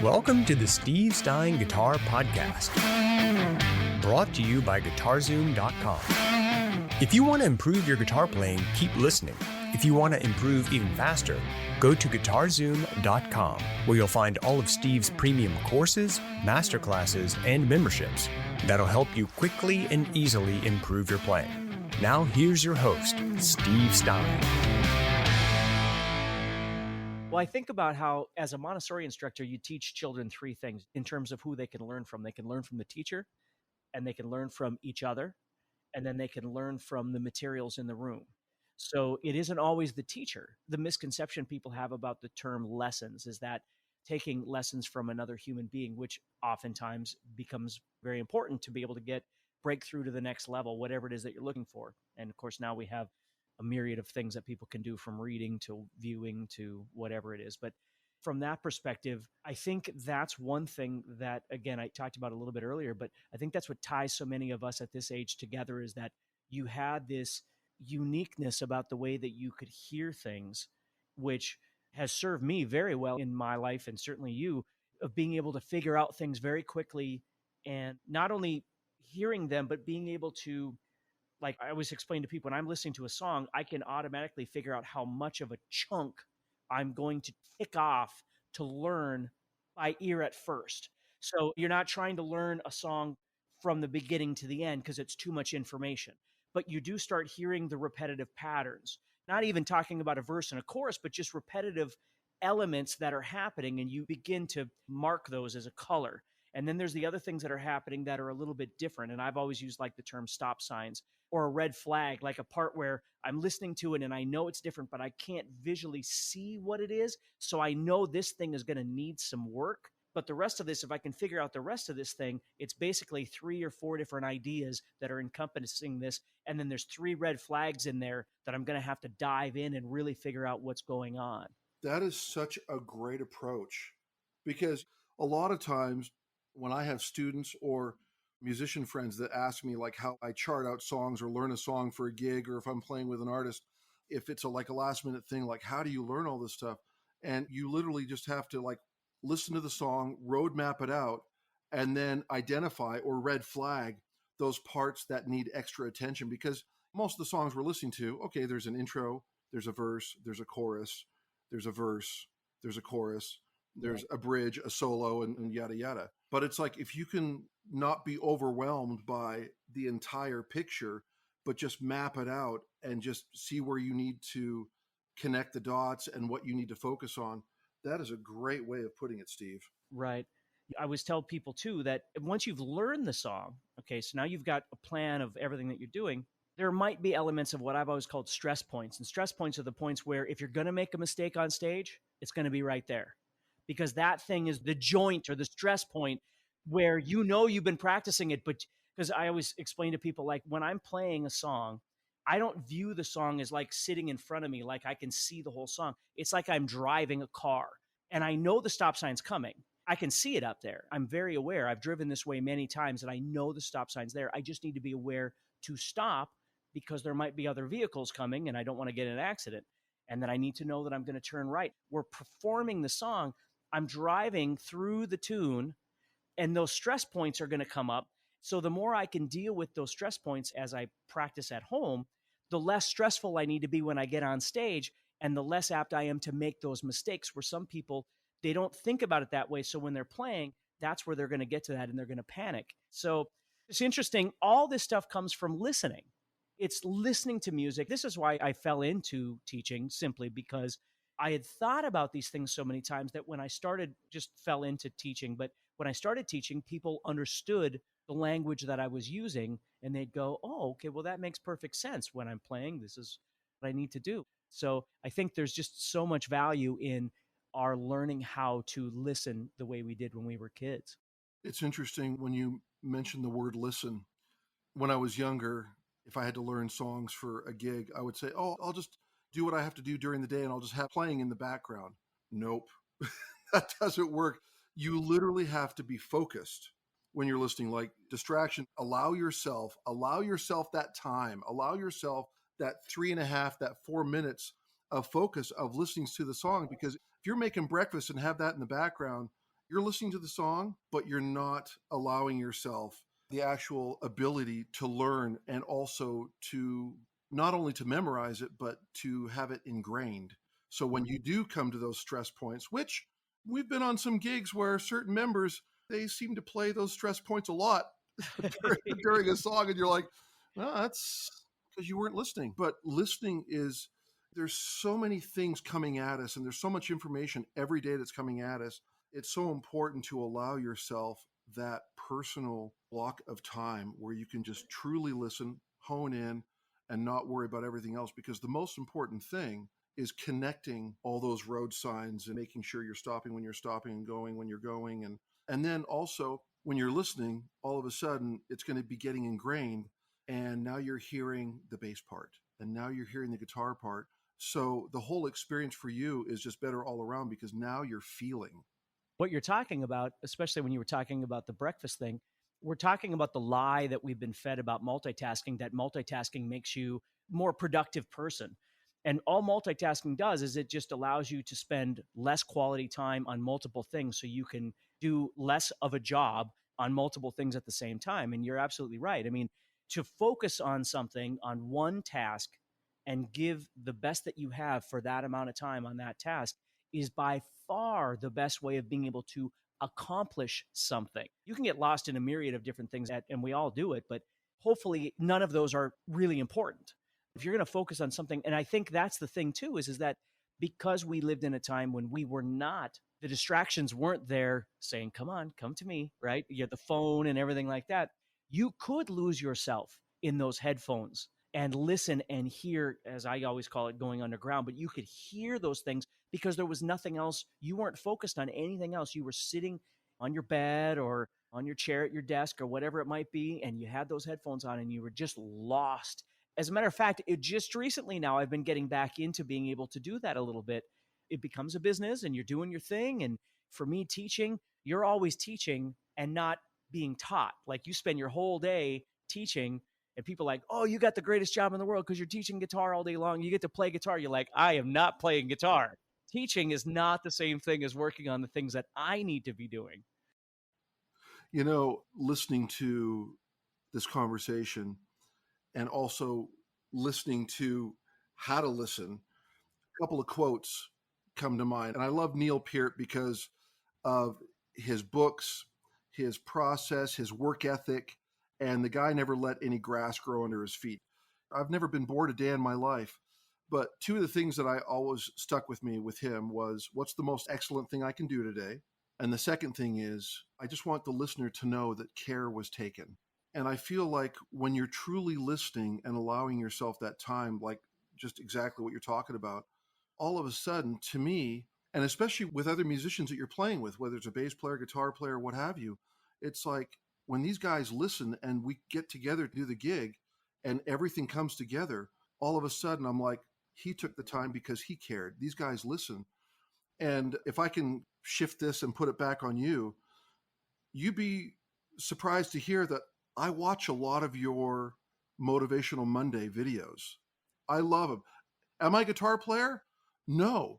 Welcome to the Steve Stine Guitar Podcast, brought to you by GuitarZoom.com. If you want to improve your guitar playing, keep listening. If you want to improve even faster, go to GuitarZoom.com, where you'll find all of Steve's premium courses, masterclasses, and memberships that'll help you quickly and easily improve your playing. Now here's your host, Steve Stine. Well, I think about how, as a Montessori instructor, you teach children three things in terms of who they can learn from. They can learn from the teacher, and they can learn from each other, and then they can learn from the materials in the room. So it isn't always the teacher. The misconception people have about the term lessons is that taking lessons from another human being, which oftentimes becomes very important to be able to break through to the next level, whatever it is that you're looking for. And of course, now we have a myriad of things that people can do, from reading to viewing to whatever it is. But from that perspective, I think that's one thing that, again, I talked about a little bit earlier, but I think that's what ties so many of us at this age together, is that you had this uniqueness about the way that you could hear things, which has served me very well in my life, and certainly you, of being able to figure out things very quickly, and not only hearing them, but being able to, like I always explain to people, when I'm listening to a song, I can automatically figure out how much of a chunk I'm going to tick off to learn by ear at first. So you're not trying to learn a song from the beginning to the end because it's too much information. But you do start hearing the repetitive patterns, not even talking about a verse and a chorus, but just repetitive elements that are happening, and you begin to mark those as a color. And then there's the other things that are happening that are a little bit different. And I've always used like the term stop signs or a red flag, like a part where I'm listening to it and I know it's different, but I can't visually see what it is. So I know this thing is going to need some work. But the rest of this, if I can figure out the rest of this thing, it's basically 3 or 4 different ideas that are encompassing this. And then there's 3 red flags in there that I'm going to have to dive in and really figure out what's going on. That is such a great approach, because a lot of times when I have students or musician friends that ask me like how I chart out songs or learn a song for a gig, or if I'm playing with an artist, if it's like a last minute thing, like how do you learn all this stuff? And you literally just have to like listen to the song, roadmap it out, and then identify or red flag those parts that need extra attention. Because most of the songs we're listening to, okay, there's an intro, there's a verse, there's a chorus, there's a verse, there's a chorus, there's a bridge, a solo, and yada, yada. But it's like, if you can not be overwhelmed by the entire picture, but just map it out and just see where you need to connect the dots and what you need to focus on, that is a great way of putting it, Steve. Right. I always tell people too that once you've learned the song, okay, so now you've got a plan of everything that you're doing, there might be elements of what I've always called stress points. And stress points are the points where if you're going to make a mistake on stage, it's going to be right there. Because that thing is the joint or the stress point where you know you've been practicing it. But because I always explain to people, like when I'm playing a song, I don't view the song as like sitting in front of me, like I can see the whole song. It's like I'm driving a car and I know the stop sign's coming. I can see it up there. I'm very aware. I've driven this way many times and I know the stop sign's there. I just need to be aware to stop because there might be other vehicles coming and I don't want to get in an accident. And then I need to know that I'm going to turn right. We're performing the song. I'm driving through the tune, and those stress points are going to come up. So the more I can deal with those stress points as I practice at home, the less stressful I need to be when I get on stage, and the less apt I am to make those mistakes where some people, they don't think about it that way. So when they're playing, that's where they're going to get to that and they're going to panic. So it's interesting. All this stuff comes from listening. It's listening to music. This is why I fell into teaching, simply because I had thought about these things so many times that when I started, just fell into teaching. But when I started teaching, people understood the language that I was using and they'd go, oh, okay, well, that makes perfect sense. When I'm playing, this is what I need to do. So I think there's just so much value in our learning how to listen the way we did when we were kids. It's interesting when you mention the word listen. When I was younger, if I had to learn songs for a gig, I would say, oh, I'll just do what I have to do during the day and I'll just have playing in the background. Nope, that doesn't work. You literally have to be focused when you're listening, like distraction. Allow yourself that time, allow yourself that 3.5, that 4 minutes of focus of listening to the song. Because if you're making breakfast and have that in the background You're listening to the song, but you're not allowing yourself the actual ability to learn and also to not only to memorize it, but to have it ingrained. So when you do come to those stress points, which we've been on some gigs where certain members, they seem to play those stress points a lot during a song, and you're like, well, that's because you weren't listening. But listening is, there's so many things coming at us, and there's so much information every day that's coming at us. It's so important to allow yourself that personal block of time where you can just truly listen, hone in, and not worry about everything else. Because the most important thing is connecting all those road signs and making sure you're stopping when you're stopping and going when you're going. And then also when you're listening, all of a sudden it's going to be getting ingrained. And now you're hearing the bass part, and now you're hearing the guitar part. So the whole experience for you is just better all around because now you're feeling. What you're talking about, especially when you were talking about the breakfast thing, we're talking about the lie that we've been fed about multitasking, that multitasking makes you a more productive person. And all multitasking does is it just allows you to spend less quality time on multiple things so you can do less of a job on multiple things at the same time. And you're absolutely right. I mean, to focus on something, on one task, and give the best that you have for that amount of time on that task is by far the best way of being able to accomplish something. You can get lost in a myriad of different things, and we all do it, but hopefully none of those are really important. If you're going to focus on something, and I think that's the thing too, is that because we lived in a time when we were not, the distractions weren't there saying, come on, come to me, right? You have the phone and everything like that. You could lose yourself in those headphones and listen and hear, as I always call it, going underground, but you could hear those things because there was nothing else. You weren't focused on anything else. You were sitting on your bed or on your chair at your desk or whatever it might be, and you had those headphones on and you were just lost. As a matter of fact, it just recently now I've been getting back into being able to do that a little bit. It becomes a business and you're doing your thing. And for me, teaching, you're always teaching and not being taught. Like you spend your whole day teaching, and people are like, oh, you got the greatest job in the world because you're teaching guitar all day long. You get to play guitar. You're like, I am not playing guitar. Teaching is not the same thing as working on the things that I need to be doing. You know, listening to this conversation and also listening to how to listen, a couple of quotes come to mind. And I love Neil Peart because of his books, his process, his work ethic, and the guy never let any grass grow under his feet. I've never been bored a day in my life, but two of the things that I always stuck with me with him was, what's the most excellent thing I can do today? And the second thing is, I just want the listener to know that care was taken. And I feel like when you're truly listening and allowing yourself that time, like just exactly what you're talking about, all of a sudden, to me, and especially with other musicians that you're playing with, whether it's a bass player, guitar player, what have you, it's like when these guys listen and we get together to do the gig and everything comes together, all of a sudden I'm like, he took the time because he cared. These guys listen. And if I can shift this and put it back on you, you'd be surprised to hear that I watch a lot of your Motivational Monday videos. I love them. Am I a guitar player? No.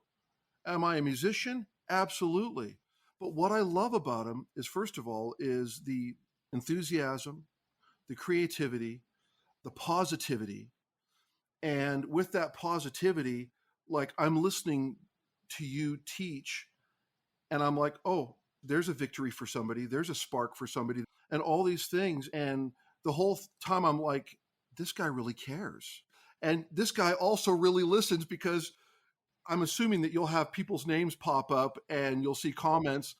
Am I a musician? Absolutely. But what I love about them is, first of all, is the enthusiasm, the creativity, the positivity. And with that positivity, like I'm listening to you teach and I'm like, oh, there's a victory for somebody. There's a spark for somebody and all these things. And the whole time I'm like, this guy really cares. And this guy also really listens because I'm assuming that you'll have people's names pop up and you'll see comments.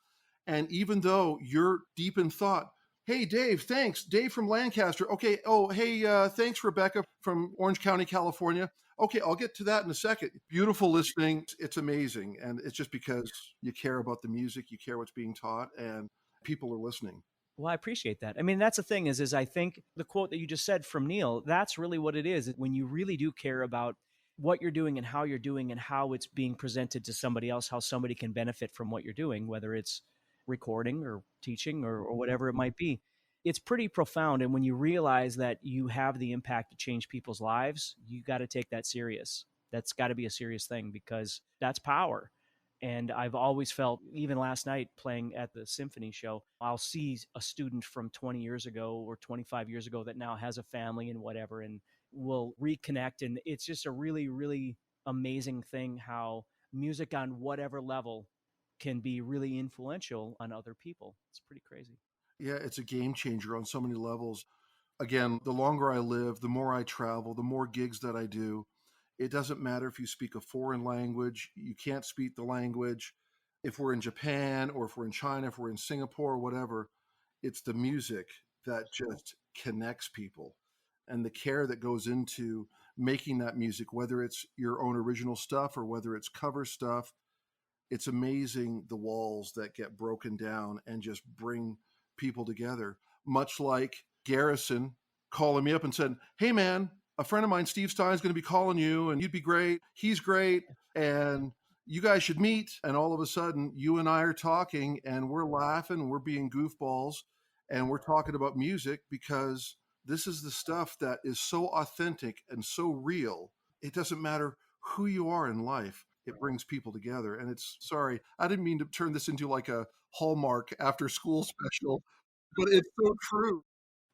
And even though you're deep in thought, hey, Dave, thanks. Dave from Lancaster. Okay. Oh, hey, thanks, Rebecca from Orange County, California. Okay, I'll get to that in a second. Beautiful listening. It's amazing. And it's just because you care about the music, you care what's being taught, and people are listening. Well, I appreciate that. I mean, that's the thing is I think the quote that you just said from Neil, that's really what it is. When you really do care about what you're doing and how you're doing and how it's being presented to somebody else, how somebody can benefit from what you're doing, whether it's recording or teaching or whatever it might be. It's pretty profound. And when you realize that you have the impact to change people's lives, you got to take that serious. That's got to be a serious thing because that's power. And I've always felt, even last night playing at the symphony show, I'll see a student from 20 years ago or 25 years ago that now has a family and whatever, and will reconnect. And it's just a really, really amazing thing how music on whatever level can be really influential on other people. It's pretty crazy. Yeah, it's a game changer on so many levels. Again, the longer I live, the more I travel, the more gigs that I do. It doesn't matter if you speak a foreign language, you can't speak the language. If we're in Japan or if we're in China, if we're in Singapore or whatever, it's the music that just connects people and the care that goes into making that music, whether it's your own original stuff or whether it's cover stuff. It's amazing the walls that get broken down and just bring people together. Much like Garrison calling me up and said, "Hey man, a friend of mine, Steve Stine, is going to be calling you and you'd be great. He's great. And you guys should meet." And all of a sudden, you and I are talking and we're laughing, we're being goofballs, and we're talking about music because this is the stuff that is so authentic and so real. It doesn't matter who you are in life. It brings people together. And it's, sorry, I didn't mean to turn this into like a Hallmark after school special, but it's so true.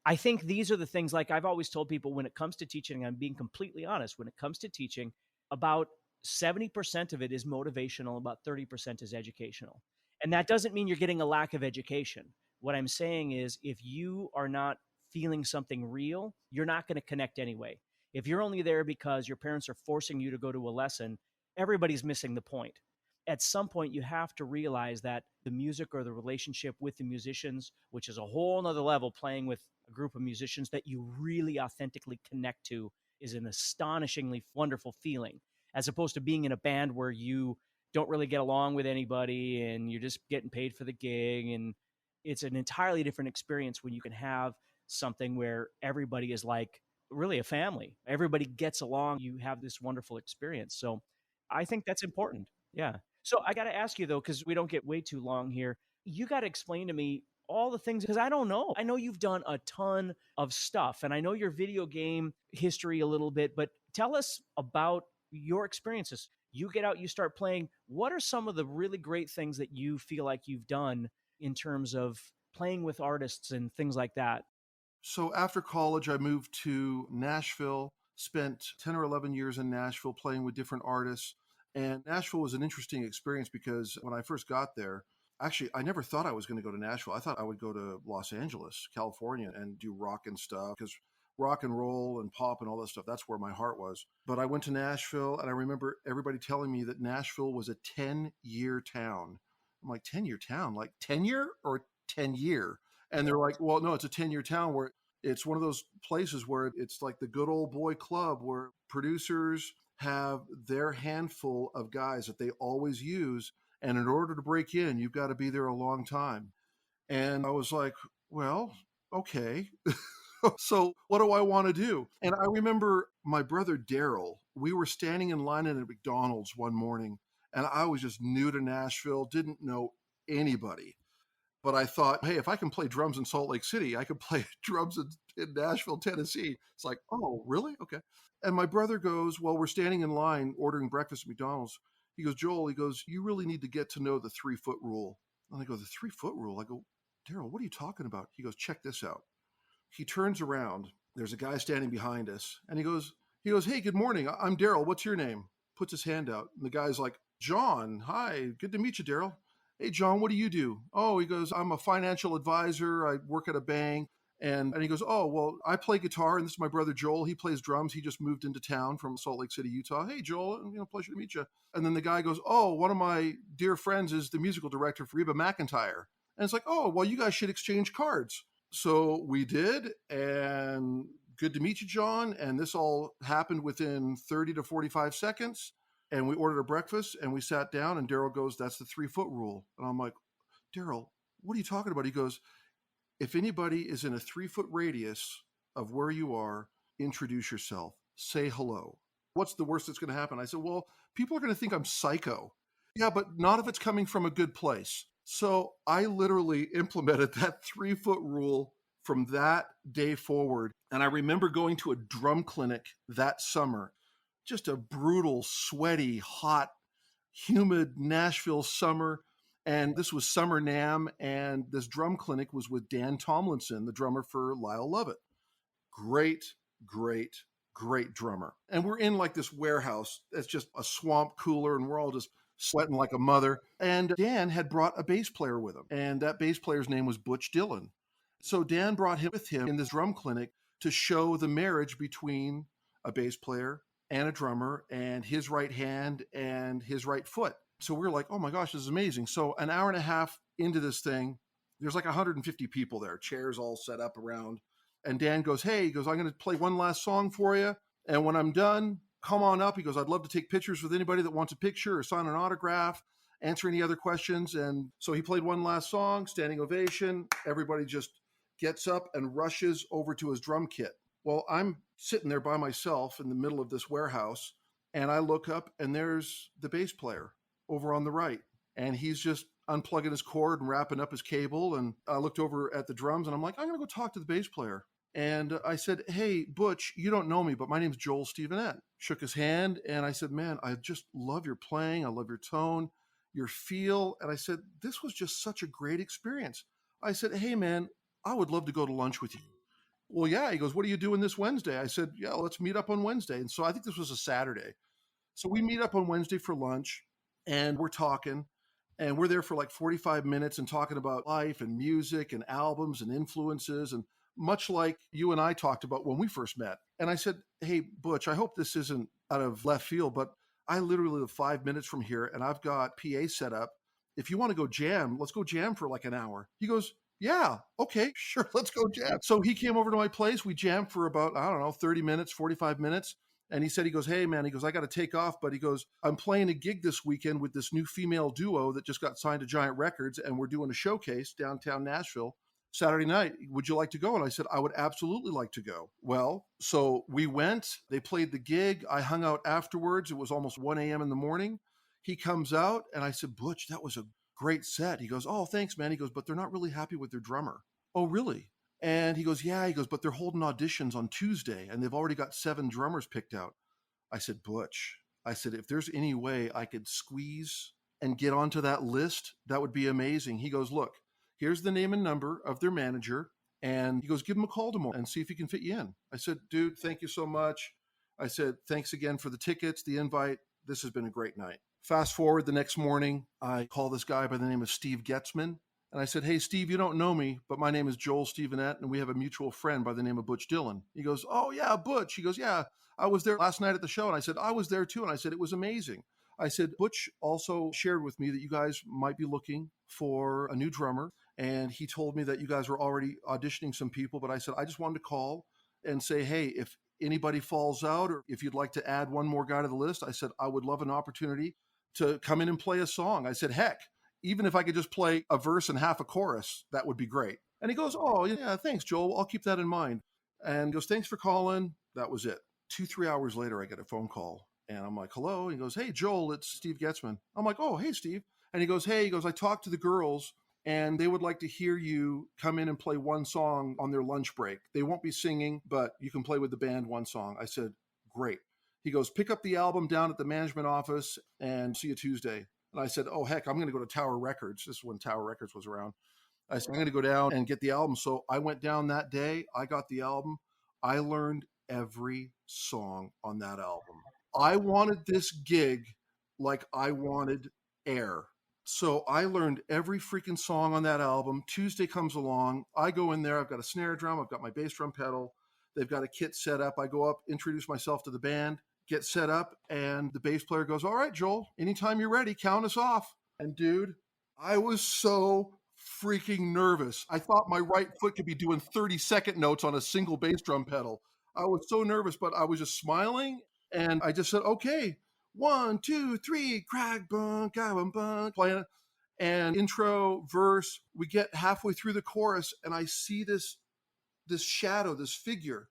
I think these are the things, like I've always told people, when it comes to teaching, and I'm being completely honest, when it comes to teaching, about 70% of it is motivational, about 30% is educational. And that doesn't mean you're getting a lack of education. What I'm saying is, if you are not feeling something real, you're not going to connect anyway. If you're only there because your parents are forcing you to go to a lesson, everybody's missing the point. At some point, you have to realize that the music or the relationship with the musicians, which is a whole nother level, playing with a group of musicians that you really authentically connect to, is an astonishingly wonderful feeling, as opposed to being in a band where you don't really get along with anybody and you're just getting paid for the gig. And it's an entirely different experience when you can have something where everybody is like really a family. Everybody gets along. You have this wonderful experience. So I think that's important. Yeah. So I got to ask you though, because we don't get way too long here, you got to explain to me all the things, because I don't know. I know you've done a ton of stuff and I know your video game history a little bit, but tell us about your experiences. You get out, you start playing. What are some of the really great things that you feel like you've done in terms of playing with artists and things like that? So after college, I moved to Nashville, spent 10 or 11 years in Nashville playing with different artists. And Nashville was an interesting experience because when I first got there, actually, I never thought I was going to go to Nashville. I thought I would go to Los Angeles, California, and do rock and stuff because rock and roll and pop and all that stuff, that's where my heart was. But I went to Nashville and I remember everybody telling me that Nashville was a 10-year town. I'm like, 10-year town? Like 10-year or 10-year? And they're like, well, no, it's a 10-year town where it's one of those places where it's like the good old boy club where producers have their handful of guys that they always use. And in order to break in, you've got to be there a long time. And I was like, well, okay. So what do I want to do? And I remember my brother Daryl, we were standing in line at a McDonald's one morning, and I was just new to Nashville, didn't know anybody. But I thought, hey, if I can play drums in Salt Lake City, I could play drums in Nashville, Tennessee. It's like, oh, really? Okay. And my brother goes, well, we're standing in line ordering breakfast at McDonald's. He goes, Joel, he goes, you really need to get to know the 3-foot rule. And I go, the 3-foot rule? I go, Daryl, what are you talking about? He goes, check this out. He turns around. There's a guy standing behind us. And he goes, hey, good morning. I'm Daryl. What's your name? Puts his hand out. And the guy's like, John. Hi. Good to meet you, Daryl. Hey, John, what do you do? Oh, he goes, I'm a financial advisor. I work at a bank. And he goes, oh, well, I play guitar. And this is my brother, Joel. He plays drums. He just moved into town from Salt Lake City, Utah. Hey, Joel, pleasure to meet you. And then the guy goes, oh, one of my dear friends is the musical director for Reba McEntire. And it's like, oh, well, you guys should exchange cards. So we did, and good to meet you, John. And this all happened within 30 to 45 seconds. And we ordered a breakfast, and we sat down, and Daryl goes, that's the 3-foot rule. And I'm like, Daryl, what are you talking about? He goes, if anybody is in a 3-foot radius of where you are, introduce yourself. Say hello. What's the worst that's going to happen? I said, well, people are going to think I'm psycho. Yeah, but not if it's coming from a good place. So I literally implemented that 3-foot rule from that day forward. And I remember going to a drum clinic that summer, just a brutal, sweaty, hot humid Nashville summer. And this was Summer NAMM, and this drum clinic was with Dan Tomlinson, the drummer for Lyle Lovett. Great, great, great drummer. And we're in like this warehouse that's just a swamp cooler, and we're all just sweating like a mother. And Dan had brought a bass player with him, and that bass player's name was Butch Dillon. So Dan brought him with him in this drum clinic to show the marriage between a bass player and a drummer, and his right hand and his right foot. So we're like, oh my gosh, this is amazing. So an hour and a half into this thing, there's like 150 people there, chairs all set up around. And Dan goes, hey, he goes, I'm going to play one last song for you. And when I'm done, come on up. He goes, I'd love to take pictures with anybody that wants a picture or sign an autograph, answer any other questions. And so he played one last song, standing ovation. Everybody just gets up and rushes over to his drum kit. Well, I'm sitting there by myself in the middle of this warehouse, and I look up, and there's the bass player over on the right. And he's just unplugging his cord and wrapping up his cable. And I looked over at the drums, and I'm like, I'm going to go talk to the bass player. And I said, hey, Butch, you don't know me, but my name's Joel Stevenett. Shook his hand, and I said, man, I just love your playing. I love your tone, your feel. And I said, this was just such a great experience. I said, hey, man, I would love to go to lunch with you. Well, yeah. He goes, what are you doing this Wednesday? I said, yeah, let's meet up on Wednesday. And so I think this was a Saturday. So we meet up on Wednesday for lunch, and we're talking. And we're there for like 45 minutes and talking about life and music and albums and influences, and much like you and I talked about when we first met. And I said, hey, Butch, I hope this isn't out of left field, but I literally live 5 minutes from here, and I've got PA set up. If you want to go jam, let's go jam for like an hour. He goes, yeah, okay, sure, let's go jam. So he came over to my place. We jammed for about, 30 minutes, 45 minutes. And he said, he goes, hey, man, he goes, I got to take off. But he goes, I'm playing a gig this weekend with this new female duo that just got signed to Giant Records, and we're doing a showcase downtown Nashville Saturday night. Would you like to go? And I said, I would absolutely like to go. Well, so we went. They played the gig. I hung out afterwards. It was almost 1 a.m. in the morning. He comes out, and I said, Butch, that was a great set. He goes, oh, thanks, man. He goes, but they're not really happy with their drummer. Oh, really? And he goes, yeah. He goes, but they're holding auditions on Tuesday, and they've already got 7 drummers picked out. I said, Butch, I said, if there's any way I could squeeze and get onto that list, that would be amazing. He goes, look, here's the name and number of their manager. And he goes, give him a call tomorrow and see if he can fit you in. I said, dude, thank you so much. I said, thanks again for the tickets, the invite. This has been a great night. Fast forward the next morning, I call this guy by the name of Steve Getzman. And I said, hey, Steve, you don't know me, but my name is Joel Stevenett, and we have a mutual friend by the name of Butch Dillon. He goes, oh, yeah, Butch. He goes, yeah, I was there last night at the show. And I said, I was there too. And I said, it was amazing. I said, Butch also shared with me that you guys might be looking for a new drummer. And he told me that you guys were already auditioning some people. But I said, I just wanted to call and say, hey, if anybody falls out, or if you'd like to add one more guy to the list, I said, I would love an opportunity to come in and play a song. I said, heck, even if I could just play a verse and half a chorus, that would be great. And he goes, oh, yeah, thanks, Joel. I'll keep that in mind. And he goes, thanks for calling. That was it. 2-3 hours later, I get a phone call. And I'm like, hello? He goes, hey, Joel, it's Steve Getzman. I'm like, oh, hey, Steve. And he goes, hey, he goes, I talked to the girls, and they would like to hear you come in and play one song on their lunch break. They won't be singing, but you can play with the band one song. I said, great. He goes, pick up the album down at the management office and see you Tuesday. And I said, oh, heck, I'm going to go to Tower Records. This is when Tower Records was around. I said, I'm going to go down and get the album. So I went down that day. I got the album. I learned every song on that album. I wanted this gig like I wanted air. So I learned every freaking song on that album. Tuesday comes along. I go in there. I've got a snare drum. I've got my bass drum pedal. They've got a kit set up. I go up, introduce myself to the band, get set up, and the bass player goes, all right, Joel, anytime you're ready, count us off. And dude, I was so freaking nervous. I thought my right foot could be doing 30-second notes on a single bass drum pedal. I was so nervous, but I was just smiling. And I just said, okay, 1, 2, 3, crack, bunk, bunk, playing it. And intro, verse, we get halfway through the chorus, and I see this shadow, this figure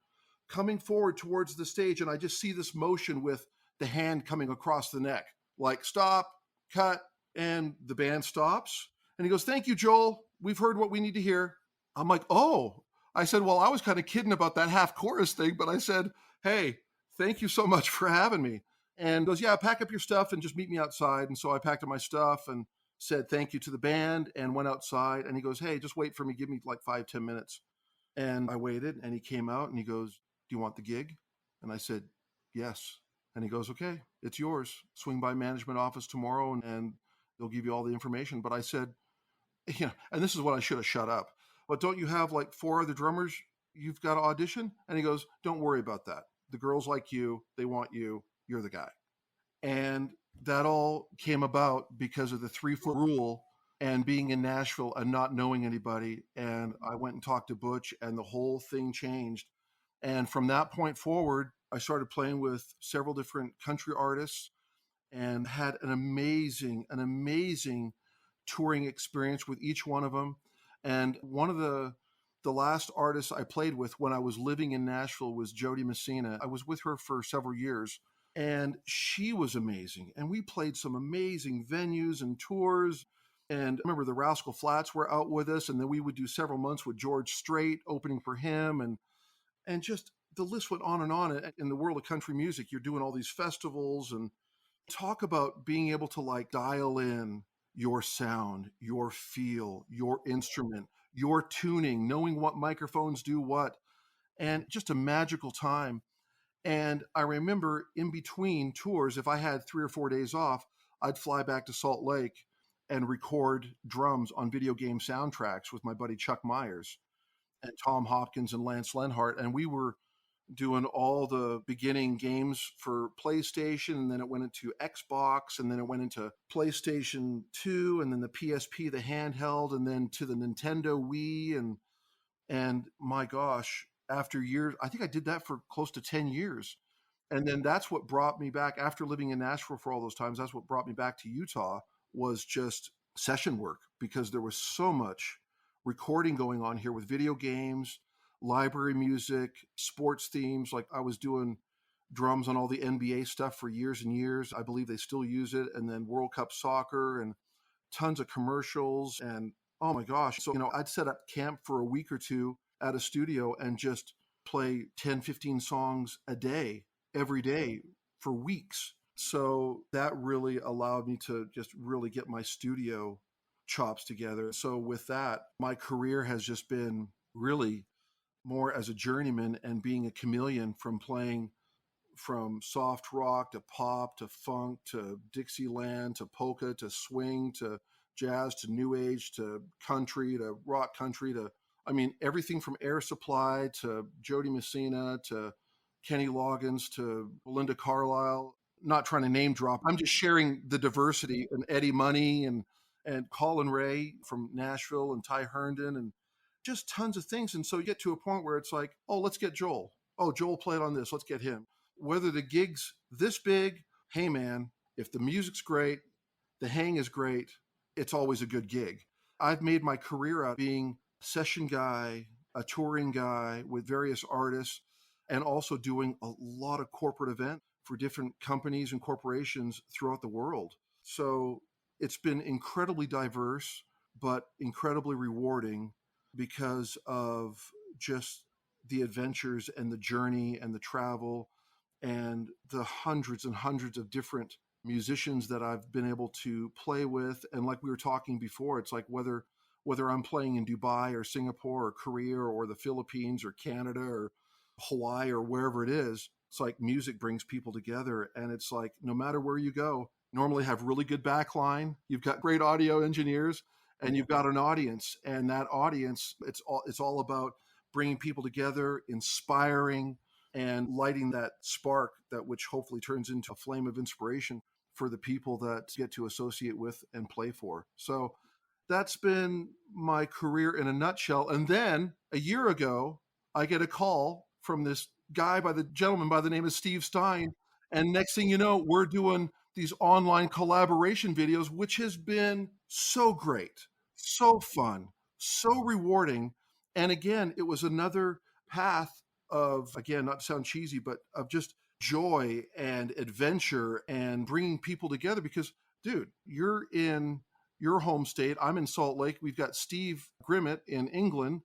coming forward towards the stage. And I just see this motion with the hand coming across the neck, like stop, cut, and the band stops. And he goes, thank you, Joel. We've heard what we need to hear. I'm like, oh. I said, well, I was kind of kidding about that half chorus thing, but I said, hey, thank you so much for having me. and goes, yeah, pack up your stuff and just meet me outside. And so I packed up my stuff and said thank you to the band and went outside. And he goes, hey, just wait for me. Give me like 5-10 minutes. And I waited, and he came out and he goes, do you want the gig? And I said, yes. And he goes, okay, it's yours. Swing by management office tomorrow and they'll give you all the information. But I said, yeah, and this is what I should have shut up. But don't you have like 4 other drummers you've got to audition? And he goes, don't worry about that. The girls like you. They want you. You're the guy. And that all came about because of the 3-foot rule and being in Nashville and not knowing anybody. And I went and talked to Butch, and the whole thing changed. And from that point forward, I started playing with several different country artists and had an amazing touring experience with each one of them. And one of the last artists I played with when I was living in Nashville was Jody Messina. I was with her for several years, and she was amazing. And we played some amazing venues and tours. And I remember the Rascal Flatts were out with us, and then we would do several months with George Strait opening for him. And just the list went on and on. In the world of country music, you're doing all these festivals, and talk about being able to like dial in your sound, your feel, your instrument, your tuning, knowing what microphones do what, and just a magical time. And I remember in between tours, if I had 3 or 4 days off, I'd fly back to Salt Lake and record drums on video game soundtracks with my buddy Chuck Myers and Tom Hopkins and Lance Lenhart. And we were doing all the beginning games for PlayStation, and then it went into Xbox, and then it went into PlayStation 2, and then the PSP, the handheld, and then to the Nintendo Wii. And my gosh, after years, I think I did that for close to 10 years. And then that's what brought me back after living in Nashville for all those times. That's what brought me back to Utah, was just session work, because there was so much recording going on here with video games, library music, sports themes. Like I was doing drums on all the NBA stuff for years and years. I believe they still use it. And then World Cup soccer and tons of commercials. And oh my gosh. So, I'd set up camp for a week or two at a studio and just play 10, 15 songs a day, every day for weeks. So that really allowed me to just really get my studio chops together. So with that, my career has just been really more as a journeyman and being a chameleon, from playing from soft rock to pop to funk to Dixieland to polka to swing to jazz to new age to country to rock country to, everything from Air Supply to Jody Messina to Kenny Loggins to Belinda Carlisle. Not trying to name drop. I'm just sharing the diversity, and Eddie Money and Colin Ray from Nashville and Ty Herndon and just tons of things. And so you get to a point where it's like, oh, let's get Joel. Oh, Joel played on this. Let's get him. Whether the gig's this big, hey man, if the music's great, the hang is great, it's always a good gig. I've made my career out being a session guy, a touring guy with various artists, and also doing a lot of corporate events for different companies and corporations throughout the world. So it's been incredibly diverse, but incredibly rewarding, because of just the adventures and the journey and the travel and the hundreds and hundreds of different musicians that I've been able to play with. And like we were talking before, it's like whether I'm playing in Dubai or Singapore or Korea or the Philippines or Canada or Hawaii or wherever it is, it's like music brings people together. And it's like, no matter where you go, normally have really good backline, you've got great audio engineers, and you've got an audience. And that audience, it's all about bringing people together, inspiring, and lighting that spark, that which hopefully turns into a flame of inspiration for the people that get to associate with and play for. So that's been my career in a nutshell. And then a year ago, I get a call from this gentleman by the name of Steve Stine. And next thing you know, we're doing these online collaboration videos, which has been so great, so fun, so rewarding. And again, it was another path of, again, not to sound cheesy, but of just joy and adventure and bringing people together. Because, dude, you're in your home state. I'm in Salt Lake. We've got Steve Grimmett in England.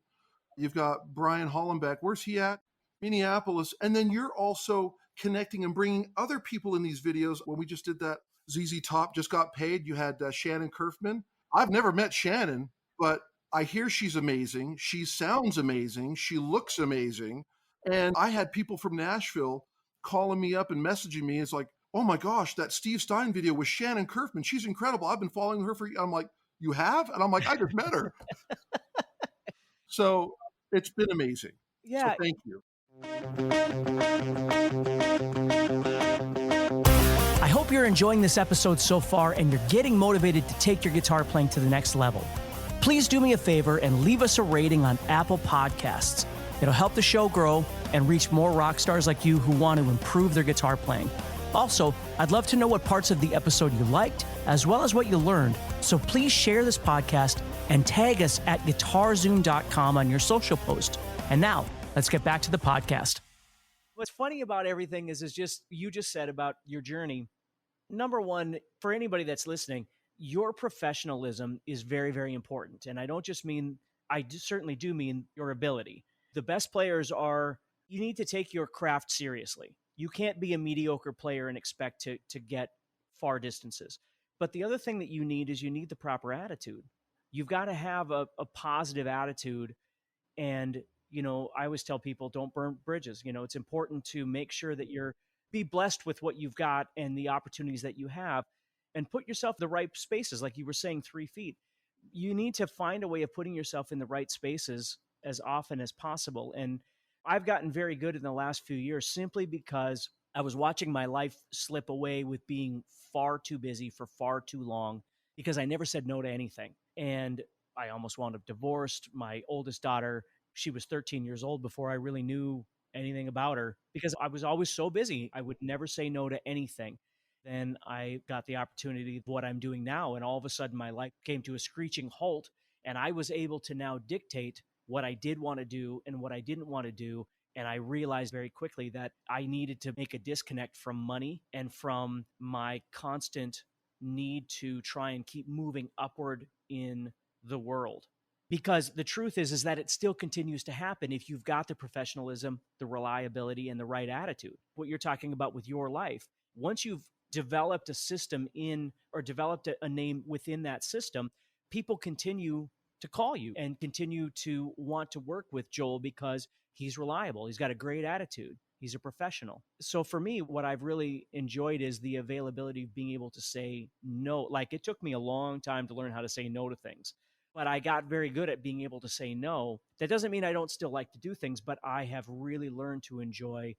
You've got Brian Hollenbeck. Where's he at? Minneapolis. And then you're also connecting and bringing other people in these videos. When we just did that, ZZ Top just got paid. You had Shannon Kerfman. I've never met Shannon, but I hear she's amazing. She sounds amazing. She looks amazing. And I had people from Nashville calling me up and messaging me. It's like, oh my gosh, that Steve Stine video with Shannon Kerfman. She's incredible. I've been following her for, I'm like, you have? And I'm like, I just met her. So it's been amazing. Yeah. So thank you. I hope you're enjoying this episode so far and you're getting motivated to take your guitar playing to the next level. Please do me a favor and leave us a rating on Apple Podcasts. It'll help the show grow and reach more rock stars like you who want to improve their guitar playing. Also, I'd love to know what parts of the episode you liked, as well as what you learned. So please share this podcast and tag us at guitarzoom.com on your social post. And now, let's get back to the podcast. What's funny about everything is just, you just said about your journey. Number one, for anybody that's listening, your professionalism is very, very important. And I don't just mean, certainly do mean your ability. The best players you need to take your craft seriously. You can't be a mediocre player and expect to get far distances. But the other thing that you need is you need the proper attitude. You've got to have a positive attitude. And, I always tell people, don't burn bridges. It's important to make sure that be blessed with what you've got and the opportunities that you have, and put yourself in the right spaces. Like you were saying, 3 feet. You need to find a way of putting yourself in the right spaces as often as possible. And I've gotten very good in the last few years simply because I was watching my life slip away with being far too busy for far too long because I never said no to anything. And I almost wound up divorced. My oldest daughter, she was 13 years old before I really knew anything about her because I was always so busy. I would never say no to anything. Then I got the opportunity of what I'm doing now. And all of a sudden my life came to a screeching halt. And I was able to now dictate what I did want to do and what I didn't want to do. And I realized very quickly that I needed to make a disconnect from money and from my constant need to try and keep moving upward in the world. Because the truth is that it still continues to happen if you've got the professionalism, the reliability, and the right attitude. What you're talking about with your life, once you've developed a system or developed a name within that system, people continue to call you and continue to want to work with Joel because he's reliable. He's got a great attitude. He's a professional. So for me, what I've really enjoyed is the availability of being able to say no. Like it took me a long time to learn how to say no to things, but I got very good at being able to say no. That doesn't mean I don't still like to do things, but I have really learned to enjoy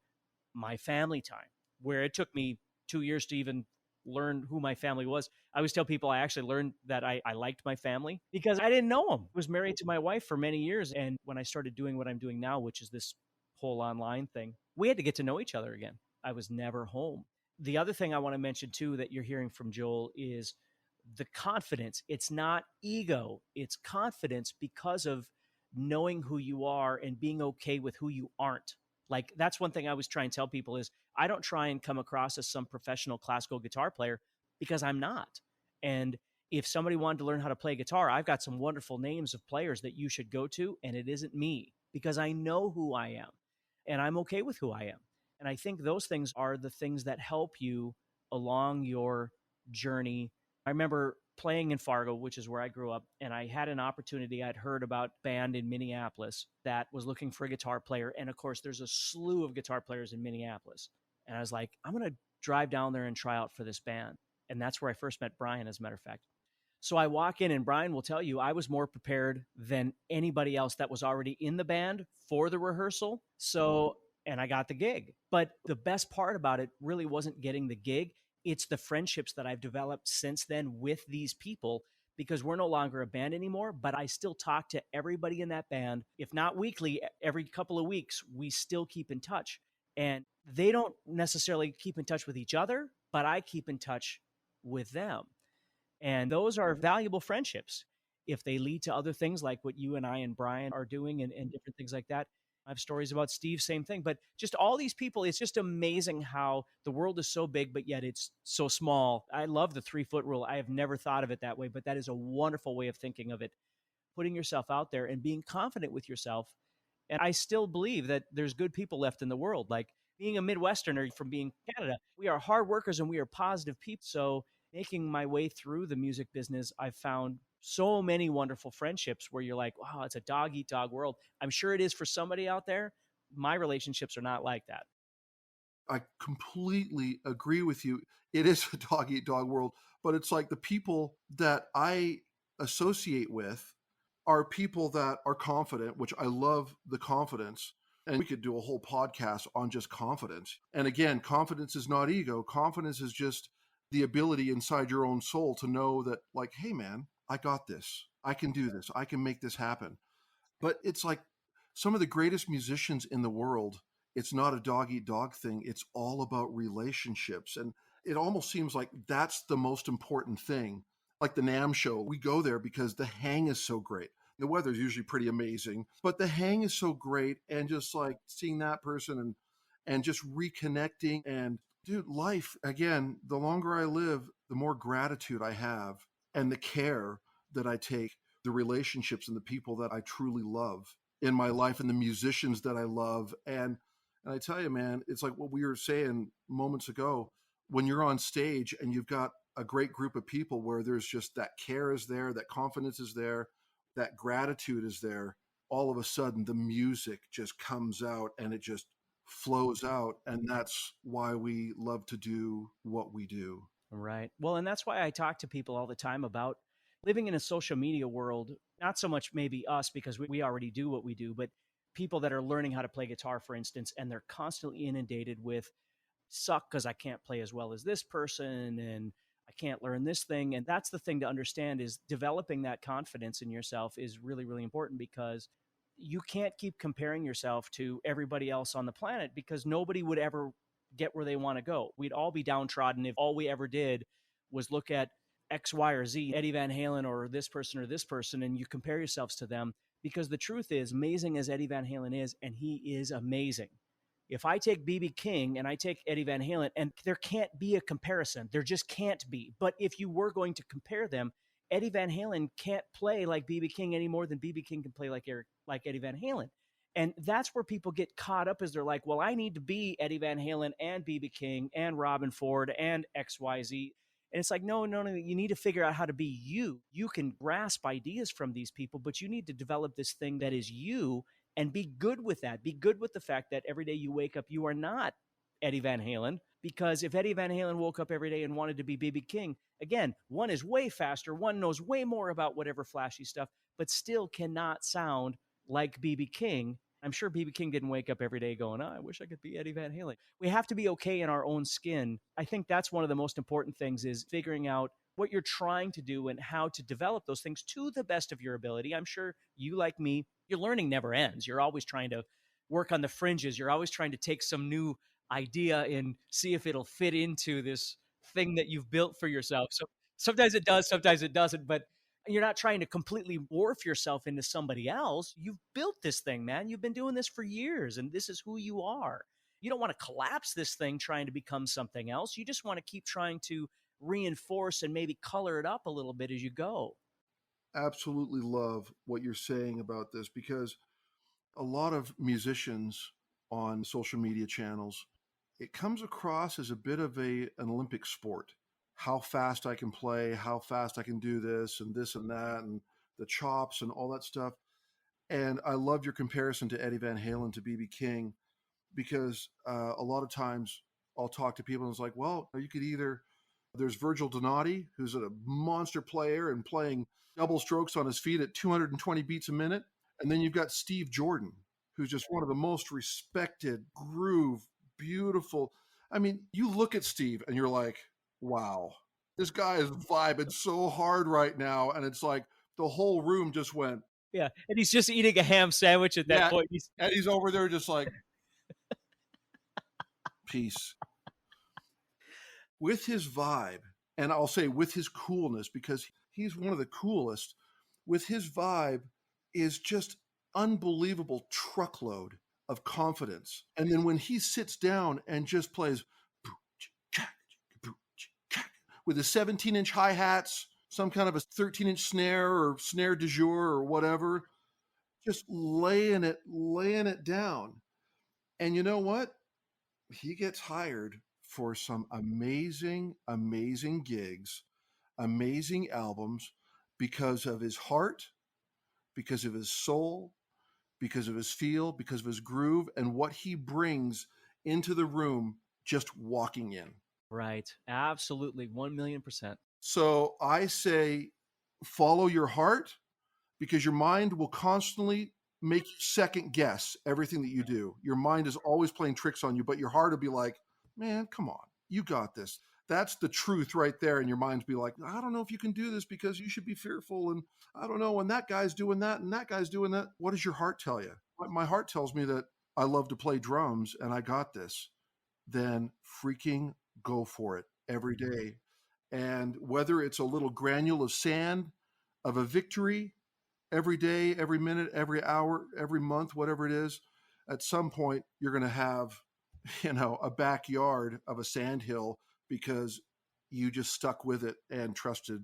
my family time, where it took me 2 years to even learn who my family was. I always tell people I actually learned that I liked my family because I didn't know them. I was married to my wife for many years. And when I started doing what I'm doing now, which is this whole online thing, we had to get to know each other again. I was never home. The other thing I want to mention too that you're hearing from Joel is the confidence. It's not ego. It's confidence because of knowing who you are and being okay with who you aren't. Like that's one thing I always try and tell people is I don't try and come across as some professional classical guitar player because I'm not. And if somebody wanted to learn how to play guitar, I've got some wonderful names of players that you should go to, and it isn't me because I know who I am and I'm okay with who I am. And I think those things are the things that help you along your journey. I remember playing in Fargo, which is where I grew up, and I had an opportunity. I'd heard about a band in Minneapolis that was looking for a guitar player. And of course, there's a slew of guitar players in Minneapolis. And I was like, I'm going to drive down there and try out for this band. And that's where I first met Brian, as a matter of fact. So I walk in, and Brian will tell you I was more prepared than anybody else that was already in the band for the rehearsal. And I got the gig. But the best part about it really wasn't getting the gig. It's the friendships that I've developed since then with these people, because we're no longer a band anymore, but I still talk to everybody in that band. If not weekly, every couple of weeks, we still keep in touch. And they don't necessarily keep in touch with each other, but I keep in touch with them. And those are valuable friendships. If they lead to other things like what you and I and Brian are doing and different things like that. I have stories about Steve, same thing. But just all these people, it's just amazing how the world is so big, but yet it's so small. I love the 3-foot rule. I have never thought of it that way, but that is a wonderful way of thinking of it. Putting yourself out there and being confident with yourself. And I still believe that there's good people left in the world. Like Being a Midwesterner from being Canada, we are hard workers and we are positive people. So making my way through the music business, I've found so many wonderful friendships where you're like, wow, it's a dog eat dog world. I'm sure it is for somebody out there. My relationships are not like that. I completely agree with you. It is a dog eat dog world, but it's like the people that I associate with are people that are confident, which I love the confidence. And we could do a whole podcast on just confidence. And again, confidence is not ego. Confidence is just the ability inside your own soul to know that, like, hey, man, I got this. I can do this. I can make this happen. But it's like some of the greatest musicians in the world, it's not a dog eat dog thing. It's all about relationships. And it almost seems like that's the most important thing. Like the NAMM show, we go there because the hang is so great. The weather's usually pretty amazing, but the hang is so great. And just like seeing that person and just reconnecting. And dude, life, again, the longer I live, the more gratitude I have and the care that I take, the relationships and the people that I truly love in my life and the musicians that I love. And I tell you, man, it's like what we were saying moments ago, when you're on stage and you've got a great group of people where there's just that care is there, that confidence is there, that gratitude is there, all of a sudden the music just comes out and it just flows out. And that's why we love to do what we do. Right. Well, and that's why I talk to people all the time about living in a social media world, not so much maybe us because we already do what we do, but people that are learning how to play guitar, for instance, and they're constantly inundated with suck because I can't play as well as this person and I can't learn this thing. And that's the thing to understand is developing that confidence in yourself is really, really important because you can't keep comparing yourself to everybody else on the planet because nobody would ever get where they want to go. We'd all be downtrodden if all we ever did was look at X, Y, or Z, Eddie Van Halen or this person, and you compare yourselves to them. Because the truth is, amazing as Eddie Van Halen is, and he is amazing. If I take B.B. King and I take Eddie Van Halen, and there can't be a comparison, there just can't be. But if you were going to compare them, Eddie Van Halen can't play like B.B. King any more than B.B. King can play like Eddie Van Halen. And that's where people get caught up, is they're like, well, I need to be Eddie Van Halen and B.B. King and Robin Ford and XYZ. And it's like, no, you need to figure out how to be you. You can grasp ideas from these people, but you need to develop this thing that is you and be good with that. Be good with the fact that every day you wake up, you are not Eddie Van Halen. Because if Eddie Van Halen woke up every day and wanted to be B.B. King, again, one is way faster, one knows way more about whatever flashy stuff, but still cannot sound like B.B. King. I'm sure B.B. King didn't wake up every day going, oh, I wish I could be Eddie Van Halen. We have to be okay in our own skin. I think that's one of the most important things is figuring out what you're trying to do and how to develop those things to the best of your ability. I'm sure you, like me, your learning never ends. You're always trying to work on the fringes. You're always trying to take some new idea and see if it'll fit into this thing that you've built for yourself. So sometimes it does, sometimes it doesn't, but you're not trying to completely morph yourself into somebody else. You've built this thing, man. You've been doing this for years, and this is who you are. You don't want to collapse this thing trying to become something else. You just want to keep trying to reinforce and maybe color it up a little bit as you go. Absolutely love what you're saying about this because a lot of musicians on social media channels, it comes across as a bit of an Olympic sport. How fast I can play, how fast I can do this and that, and the chops and all that stuff. And I love your comparison to Eddie Van Halen to B.B. King because a lot of times I'll talk to people and it's like, well, you could either, there's Virgil Donati, who's a monster player and playing double strokes on his feet at 220 beats a minute. And then you've got Steve Jordan, who's just one of the most respected, groove, beautiful. I mean, you look at Steve and you're like, wow, this guy is vibing so hard right now. And it's like the whole room just went. Yeah. And he's just eating a ham sandwich at that point. And he's over there just like, peace. With his vibe, and I'll say with his coolness, because he's one of the coolest, with his vibe is just unbelievable truckload of confidence. And then when he sits down and just plays with his 17-inch hi-hats, some kind of a 13-inch snare or snare de jour or whatever, just laying it down. And you know what? he gets hired for some amazing, amazing gigs, amazing albums because of his heart, because of his soul, because of his feel, because of his groove, and what he brings into the room just walking in. Right. Absolutely. 1,000,000%. So I say follow your heart, because your mind will constantly make you second guess everything that you do. Your mind is always playing tricks on you, but your heart will be like, man, come on, you got this. That's the truth right there. And your mind's be like, I don't know if you can do this because you should be fearful. And I don't know. And that guy's doing that and that guy's doing that. What does your heart tell you? My heart tells me that I love to play drums and I got this. Then freaking go for it every day. And whether it's a little granule of sand of a victory every day, every minute, every hour, every month, whatever it is, at some point you're going to have, a backyard of a sandhill because you just stuck with it and trusted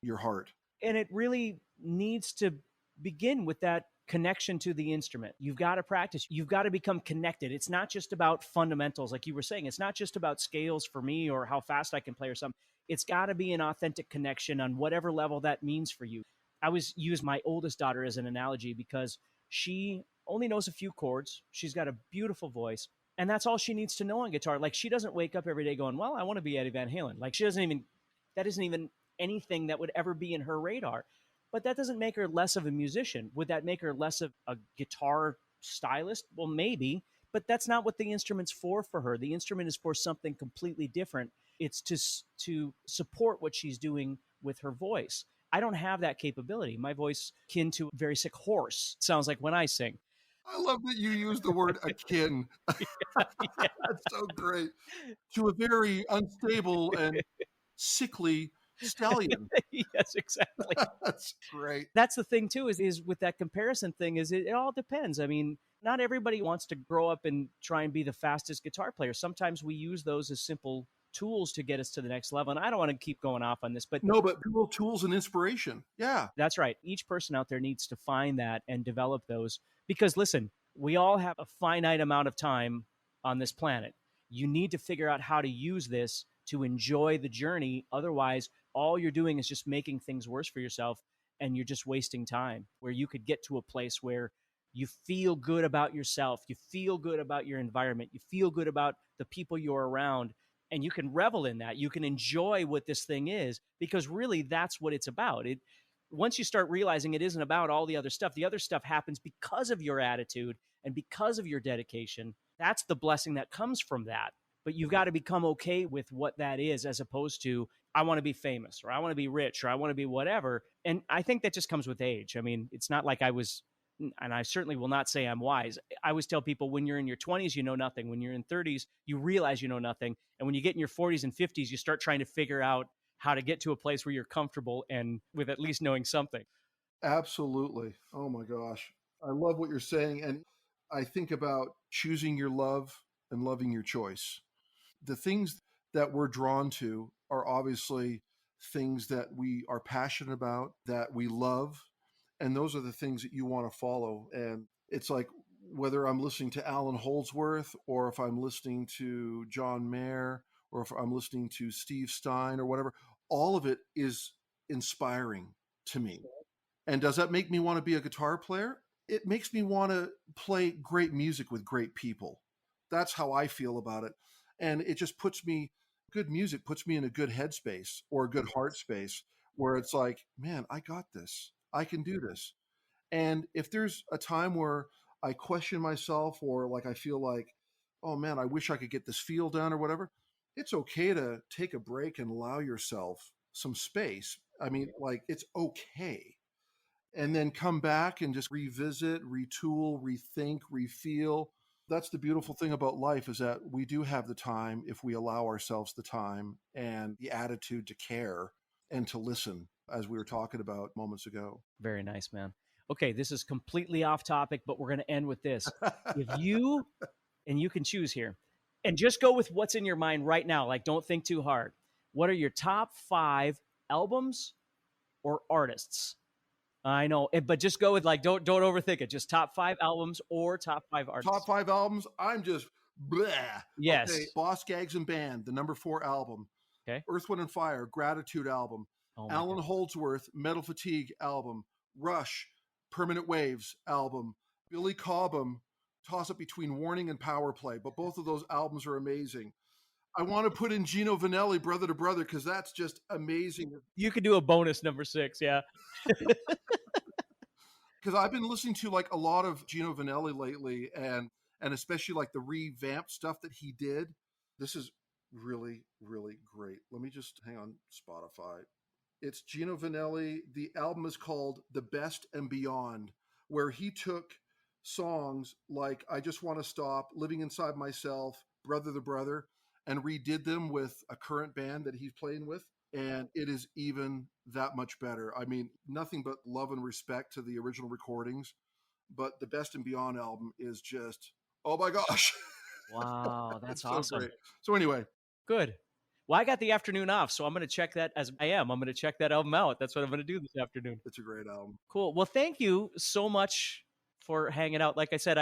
your heart. And it really needs to begin with that connection to the instrument. You've got to practice. You've got to become connected. It's not just about fundamentals, like you were saying. It's not just about scales for me or how fast I can play or something. It's got to be an authentic connection on whatever level that means for you. I always use my oldest daughter as an analogy because she only knows a few chords. She's got a beautiful voice. And that's all she needs to know on guitar. Like, she doesn't wake up every day going, well, I want to be Eddie Van Halen. Like, that isn't even anything that would ever be in her radar. But that doesn't make her less of a musician. Would that make her less of a guitar stylist? Well, maybe, but that's not what the instrument's for her. The instrument is for something completely different. It's to support what she's doing with her voice. I don't have that capability. My voice akin to a very sick horse sounds like when I sing. I love that you use the word akin. That's so great. To a very unstable and sickly stallion. Yes, exactly. That's great. That's the thing too, is with that comparison thing, is it all depends. I mean, not everybody wants to grow up and try and be the fastest guitar player. Sometimes we use those as simple tools to get us to the next level. And I don't want to keep going off on this, but no, but tools and inspiration. Yeah, that's right. Each person out there needs to find that and develop those, because listen, we all have a finite amount of time on this planet. You need to figure out how to use this to enjoy the journey. Otherwise, all you're doing is just making things worse for yourself, and you're just wasting time, where you could get to a place where you feel good about yourself, you feel good about your environment, you feel good about the people you're around, and you can revel in that. You can enjoy what this thing is, because really that's what it's about. Once you start realizing it isn't about all the other stuff happens because of your attitude and because of your dedication. That's the blessing that comes from that. But you've got to become okay with what that is, as opposed to, I want to be famous, or I want to be rich, or I want to be whatever. And I think that just comes with age. I mean, it's not like and I certainly will not say I'm wise. I always tell people, when you're in your 20s, you know nothing. When you're in 30s, you realize you know nothing. And when you get in your 40s and 50s, you start trying to figure out how to get to a place where you're comfortable and with at least knowing something. Absolutely. Oh my gosh. I love what you're saying. And I think about choosing your love and loving your choice. The things that we're drawn to are obviously things that we are passionate about, that we love. And those are the things that you want to follow. And it's like, whether I'm listening to Alan Holdsworth, or if I'm listening to John Mayer, or if I'm listening to Steve Stine or whatever, all of it is inspiring to me. And does that make me want to be a guitar player? It makes me want to play great music with great people. That's how I feel about it. And it just good music puts me in a good headspace, or a good heart space, where it's like, man, I got this. I can do this. And if there's a time where I question myself, or like I feel like, oh man, I wish I could get this feel done or whatever, it's okay to take a break and allow yourself some space. I mean, like, it's okay. And then come back and just revisit, retool, rethink, refeel. That's the beautiful thing about life, is that we do have the time, if we allow ourselves the time and the attitude to care and to listen, as we were talking about moments ago. Very nice, man. Okay, this is completely off topic, but we're going to end with this. And you can choose here, and just go with what's in your mind right now. Like, don't think too hard. What are your top 5 albums or artists? I know, but just go with, like, don't overthink it. Just top 5 albums or top 5 artists. Top 5 albums. I'm just Bleh. Yes. Okay, Boss Gags and Band, the number 4 album. Okay. Earth, Wind & Fire, Gratitude album. Oh my Alan goodness. Holdsworth, Metal Fatigue album. Rush, Permanent Waves album. Billy Cobham, toss up between Warning and Power Play, but both of those albums are amazing. I want to put in Gino Vanelli, Brother to Brother, because that's just amazing. You could do a bonus number 6, yeah. Because I've been listening to like a lot of Gino Vanelli lately, and especially like the revamped stuff that he did. This is really, really great. Let me just hang on Spotify. It's Gino Vanelli. The album is called The Best and Beyond, where he took songs like I Just Want to Stop, Living Inside Myself, Brother to Brother, and redid them with a current band that he's playing with. And it is even that much better. I mean, nothing but love and respect to the original recordings. But the Best and Beyond album is just, oh my gosh. Wow, that's It's so awesome. great. So anyway. Good. Well, I got the afternoon off, so I'm going to check that I'm going to check that album out. That's what I'm going to do this afternoon. It's a great album. Cool. Well, thank you so much for hanging out. Like I said,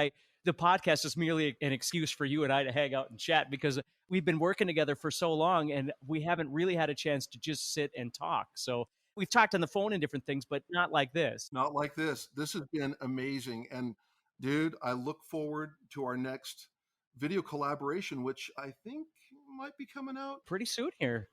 the podcast is merely an excuse for you and I to hang out and chat because we've been working together for so long and we haven't really had a chance to just sit and talk. So we've talked on the phone and different things, but not like this. Not like this. This has been amazing. And dude, I look forward to our next video collaboration, which I think might be coming out pretty soon here.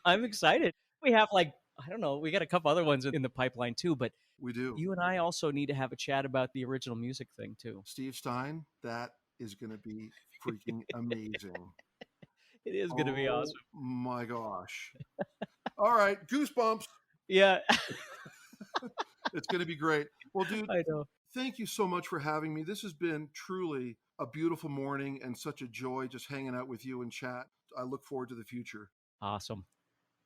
I'm excited. We have I don't know, we got a couple other ones in the pipeline too, but we do. You and I also need to have a chat about the original music thing too. Steve Stine, that is going to be freaking amazing. It is going to be awesome. My gosh. All right. Goosebumps. Yeah. It's going to be great. Well, dude, I know. Thank you so much for having me. This has been truly a beautiful morning and such a joy just hanging out with you and chat. I look forward to the future. Awesome.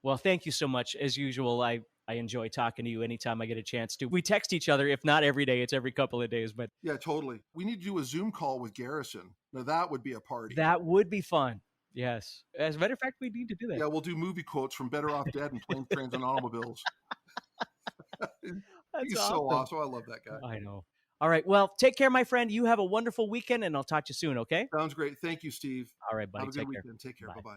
Well, thank you so much. As usual, I enjoy talking to you anytime I get a chance to. We text each other, if not every day, it's every couple of days. But yeah, totally. We need to do a Zoom call with Garrison. Now, that would be a party. That would be fun. Yes. As a matter of fact, we need to do that. Yeah, we'll do movie quotes from Better Off Dead and Planes, Trains, and Automobiles. He's awesome. So awesome. I love that guy. I know. All right. Well, take care, my friend. You have a wonderful weekend, and I'll talk to you soon, okay? Sounds great. Thank you, Steve. All right, buddy. Have a good weekend. Take care. Bye-bye.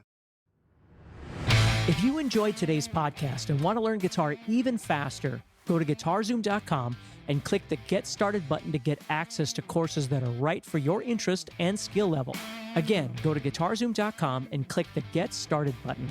If you enjoyed today's podcast and want to learn guitar even faster, go to guitarzoom.com and click the Get Started button to get access to courses that are right for your interest and skill level. Again, go to guitarzoom.com and click the Get Started button.